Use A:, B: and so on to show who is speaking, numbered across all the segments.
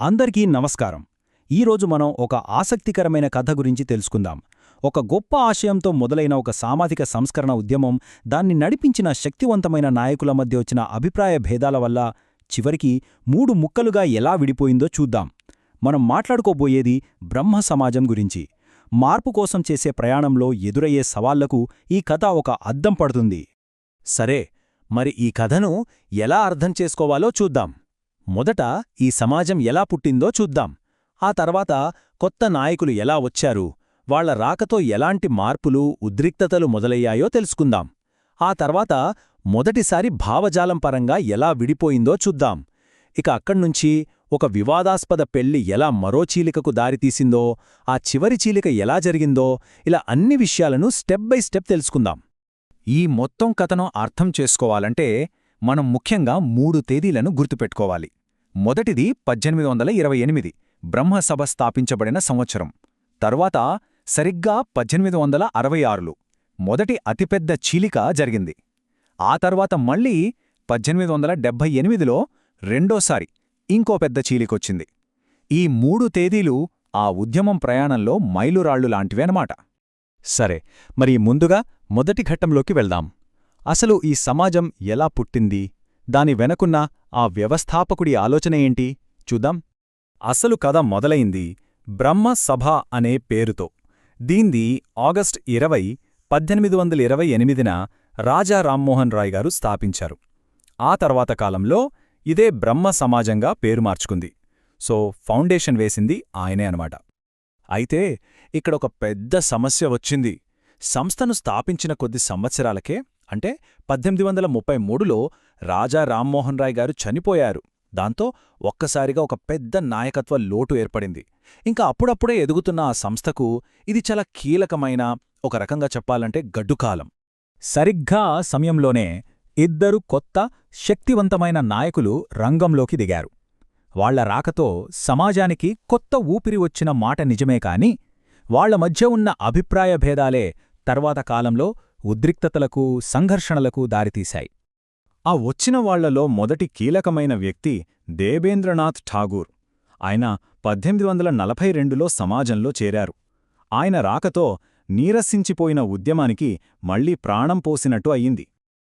A: అందరికీ నమస్కారం. ఈరోజు మనం ఒక ఆసక్తికరమైన కథ గురించి తెలుసుకుందాం. ఒక గొప్ప ఆశయంతో మొదలైన ఒక సామాజిక సంస్కరణ ఉద్యమం, దాన్ని నడిపించిన శక్తివంతమైన నాయకుల మధ్య వచ్చిన అభిప్రాయ భేదాల వల్ల చివరికి 3 ముక్కలుగా ఎలా విడిపోయిందో చూద్దాం. మనం మాట్లాడుకోబోయేది బ్రహ్మ సమాజం గురించి. మార్పు కోసం చేసే ప్రయాణంలో ఎదురయ్యే సవాళ్లకు ఈ కథ ఒక అద్దం పడుతుంది.
B: సరే, మరి ఈ కథను ఎలా అర్థం చేసుకోవాలో చూద్దాం. మొదట ఈ సమాజం ఎలా పుట్టిందో చూద్దాం. ఆ తర్వాత కొత్త నాయకులు ఎలా వచ్చారు, వాళ్ల రాకతో ఎలాంటి మార్పులు, ఉద్రిక్తతలు మొదలయ్యాయో తెలుసుకుందాం. ఆ తర్వాత మొదటిసారి భావజాలం పరంగా ఎలా విడిపోయిందో చూద్దాం. ఇక అక్కడ్నుంచి ఒక వివాదాస్పద పెళ్లి ఎలా మరో చీలికకు దారితీసిందో, ఆ చివరి చీలిక ఎలా జరిగిందో, ఇలా అన్ని విషయాలను స్టెప్ బై స్టెప్ తెలుసుకుందాం. ఈ మొత్తం కథను అర్థం చేసుకోవాలంటే మనం ముఖ్యంగా 3 తేదీలను గుర్తుపెట్టుకోవాలి. మొదటిది 1828 బ్రహ్మసభ స్థాపించబడిన సంవత్సరం. తరువాత సరిగ్గా 1866లో మొదటి అతిపెద్ద చీలిక జరిగింది. ఆ తర్వాత మళ్లీ 1878లో రెండోసారి ఇంకో పెద్ద చీలికొచ్చింది. ఈ 3 తేదీలు ఆ ఉద్యమం ప్రయాణంలో మైలురాళ్లు లాంటివేనమాట.
A: సరే, మరి ముందుగా మొదటి ఘట్టంలోకి వెళ్దాం. అసలు ఈ సమాజం ఎలా పుట్టింది, దాని వెనకున్న ఆ వ్యవస్థాపకుడి ఆలోచన ఏంటి చూద్దాం. అసలు కథ మొదలైంది బ్రహ్మ సభ అనే పేరుతో. దీన్ని ఆగస్ట్ 20, 1828న రాజా రామ్మోహన్ రాయ్ గారు స్థాపించారు. ఆ తర్వాత కాలంలో ఇదే బ్రహ్మ సమాజంగా పేరు మార్చుకుంది. సో ఫౌండేషన్ వేసింది ఆయనే అనమాట. అయితే ఇక్కడొక పెద్ద సమస్య వచ్చింది. సంస్థను స్థాపించిన కొద్ది సంవత్సరాలకే, అంటే 1833లో రాజా రామ్మోహన్ రాయ్ గారు చనిపోయారు. దాంతో ఒక్కసారిగా ఒక పెద్ద నాయకత్వ లోటు ఏర్పడింది. ఇంకా అప్పుడప్పుడే ఎదుగుతున్న ఆ సంస్థకు ఇది చాలా కీలకమైన, ఒక రకంగా చెప్పాలంటే గడ్డుకాలం. సరిగ్గా ఆ సమయంలోనే 2 కొత్త శక్తివంతమైన నాయకులు రంగంలోకి దిగారు. వాళ్ల రాకతో సమాజానికి కొత్త ఊపిరి వచ్చిన మాట నిజమే కాని, వాళ్ల మధ్య ఉన్న అభిప్రాయ భేదాలే తర్వాత కాలంలో ఉద్రిక్తతలకు, సంఘర్షణలకు దారితీశాయి. ఆ వచ్చిన వాళ్లలో మొదటి కీలకమైన వ్యక్తి దేబేంద్రనాథ్ ఠాగూర్. ఆయన 1842లో సమాజంలో చేరారు. ఆయన రాకతో నీరసించిపోయిన ఉద్యమానికి మళ్లీ ప్రాణం పోసినట్టు అయ్యింది.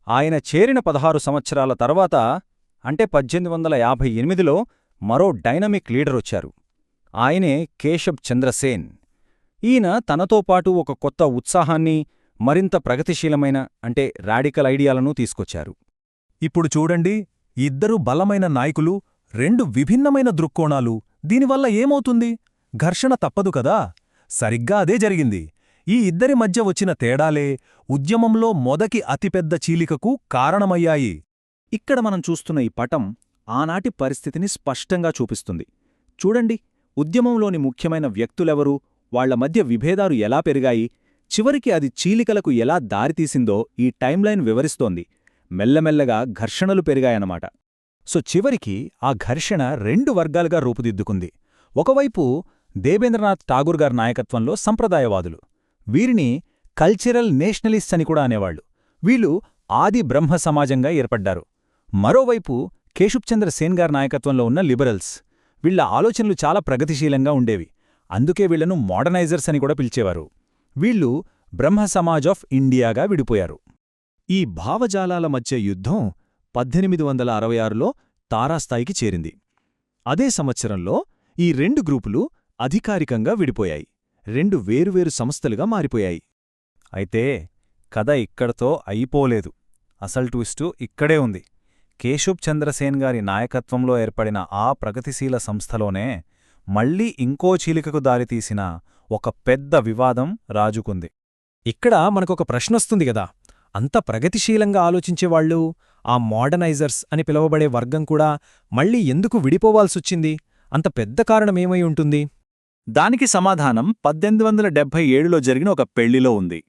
A: ఆయన చేరిన 16 సంవత్సరాల తర్వాత, అంటే 1858లో మరో డైనమిక్ లీడరొచ్చారు. ఆయనే కేశబ్ చంద్ర సేన్. ఈయన తనతో పాటు ఒక కొత్త ఉత్సాహాన్ని, మరింత ప్రగతిశీలమైన, అంటే రాడికల్ ఐడియాలను తీసుకొచ్చారు.
B: ఇప్పుడు చూడండి, 2 బలమైన నాయకులు, 2 విభిన్నమైన దృక్కోణాలు. దీనివల్ల ఏమవుతుంది? ఘర్షణ తప్పదు కదా. సరిగ్గా అదే జరిగింది. ఈ 2 మధ్య వచ్చిన తేడాలే ఉద్యమంలో మొదటి అతిపెద్ద చీలికకు కారణమయ్యాయి.
A: ఇక్కడ మనం చూస్తున్న ఈ పటం ఆనాటి పరిస్థితిని స్పష్టంగా చూపిస్తుంది. చూడండి, ఉద్యమంలోని ముఖ్యమైన వ్యక్తులెవరు, వాళ్ల మధ్య విభేదాలు ఎలా పెరిగాయి, చివరికి అది చీలికలకు ఎలా దారితీసిందో ఈ టైంలైన్ వివరిస్తోంది. మెల్లమెల్లగా ఘర్షణలు పెరిగాయన్నమాట. సో చివరికి ఆ ఘర్షణ 2 వర్గాలుగా రూపుదిద్దుకుంది. ఒకవైపు దేబేంద్రనాథ్ ఠాగూర్ గారి నాయకత్వంలో సంప్రదాయవాదులు. వీరిని కల్చరల్ నేషనలిస్ట్స్ అని కూడా అనేవాళ్లు. వీళ్ళు ఆది బ్రహ్మ సమాజంగా ఏర్పడ్డారు. మరోవైపు కేశబ్ సేన్ గారి నాయకత్వంలో ఉన్న లిబరల్స్. వీళ్ల ఆలోచనలు చాలా ప్రగతిశీలంగా ఉండేవి. అందుకే వీళ్లను మోడర్నైజర్స్ అని కూడా పిలిచేవారు. వీళ్ళు బ్రహ్మ సమాజ్ ఆఫ్ ఇండియాగా విడిపోయారు. ఈ భావజాలాల మధ్య యుద్ధం 1866లో తారాస్థాయికి చేరింది. అదే సంవత్సరంలో ఈ 2 గ్రూపులు అధికారికంగా విడిపోయాయి. 2 వేరువేరు సంస్థలుగా మారిపోయాయి. అయితే కథ ఇక్కడతో అయిపోలేదు. అసలు ట్విస్టు ఇక్కడే ఉంది. కేశబ్ చంద్రసేన్ గారి నాయకత్వంలో ఏర్పడిన ఆ ప్రగతిశీల సంస్థలోనే మళ్లీ ఇంకో చీలికకు దారితీసిన ఒక పెద్ద వివాదం రాజుకుంది. ఇక్కడ మనకొక ప్రశ్నొస్తుంది గదా, అంత ప్రగతిశీలంగా ఆలోచించేవాళ్లు, ఆ మోడర్నైజర్స్ అని పిలువబడే వర్గం కూడా మళ్లీ ఎందుకు విడిపోవాల్సొచ్చింది? అంత పెద్ద కారణమేమై ఉంటుంది?
B: దానికి సమాధానం 1877లో జరిగిన ఒక పెళ్లిలో ఉంది.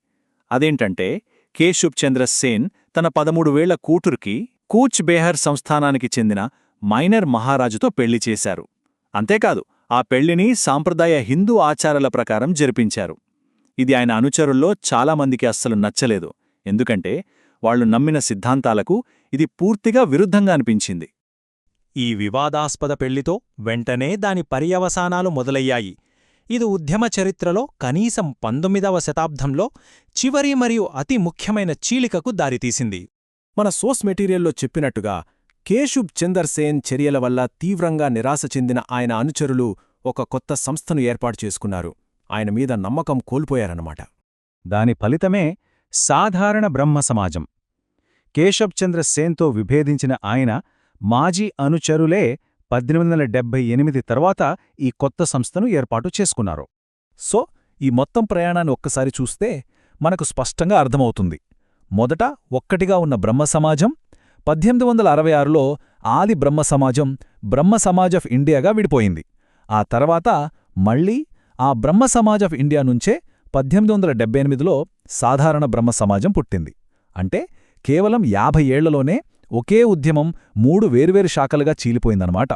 B: అదేంటంటే, కేశబ్ చంద్ర సేన్ తన 13 కూతురికి కూచ్ బెహర్ సంస్థానానికి చెందిన మైనర్ మహారాజుతో పెళ్లి చేశారు. అంతేకాదు, ఆ పెళ్లిని సాంప్రదాయ హిందూ ఆచారాల ప్రకారం జరిపించారు. ఇది ఆయన అనుచరుల్లో చాలామందికి అస్సలు నచ్చలేదు. ఎందుకంటే వాళ్లు నమ్మిన సిద్ధాంతాలకు ఇది పూర్తిగా విరుద్ధంగా అనిపించింది.
A: ఈ వివాదాస్పద పెళ్లితో వెంటనే దాని పర్యవసానాలు మొదలయ్యాయి. ఇది ఉద్యమ చరిత్రలో కనీసం 19వ శతాబ్దంలో చివరి మరియు అతి ముఖ్యమైన చీలికకు దారితీసింది.
B: మన సోర్స్ మెటీరియల్లో చెప్పినట్టుగా కేశుబ్ చందర్ సేన్ చర్యల వల్ల తీవ్రంగా నిరాశ చెందిన ఆయన అనుచరులు ఒక కొత్త సంస్థను ఏర్పాటు చేసుకున్నారు. ఆయన మీద నమ్మకం కోల్పోయారన్నమాట.
A: దాని ఫలితమే సాధారణ బ్రహ్మ సమాజం. కేశబ్ చంద్ర సేన్తో విభేదించిన ఆయన మాజీ అనుచరులే 1878 తర్వాత ఈ కొత్త సంస్థను ఏర్పాటు చేసుకున్నారు. సో ఈ మొత్తం ప్రయాణాన్ని ఒక్కసారి చూస్తే మనకు స్పష్టంగా అర్థమవుతుంది. మొదట ఒక్కటిగా ఉన్న బ్రహ్మ సమాజం 1866లో ఆది బ్రహ్మ సమాజం బ్రహ్మ సమాజ్ ఆఫ్ ఇండియాగా విడిపోయింది. ఆ తర్వాత మళ్లీ ఆ బ్రహ్మ సమాజ్ ఆఫ్ ఇండియా నుంచే 1878లో సాధారణ బ్రహ్మ సమాజం పుట్టింది. అంటే కేవలం 50 ఏళ్లలోనే ఒకే ఉద్యమం 3 వేర్వేరు శాఖలుగా చీలిపోయిందన్నమాట.